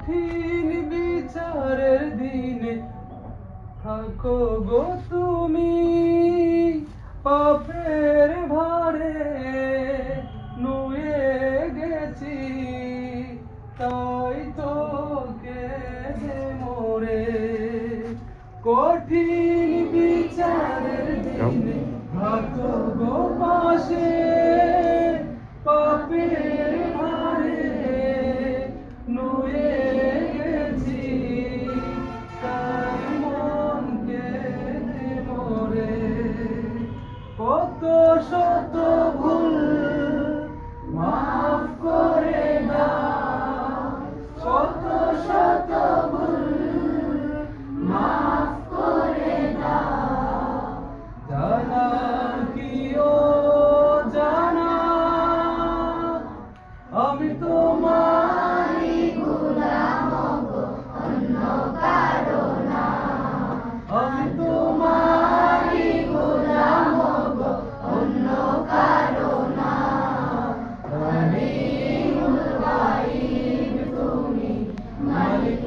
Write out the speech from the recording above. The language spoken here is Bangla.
কঠিন বিচারের দিনে থাকো গো তুমি পাপের ভারে নুয়ে গেছি তাই তো কেঁদে মোরে কঠিন বিচারের দিনে থাকো গো পাশে পাপের ভারে নুয়ে গেছি তাই মন কেঁদে মোরে কত শত ভুল মাফ করে দাও শত শত ভুল মাফ করে দাও জানা কি ও জানা আমি তোমারই গোলাম গো অন্য কারো না আমি তোমারই গোলাম গো অন্য কারো না আলিমুল গায়ব তুমি মালিক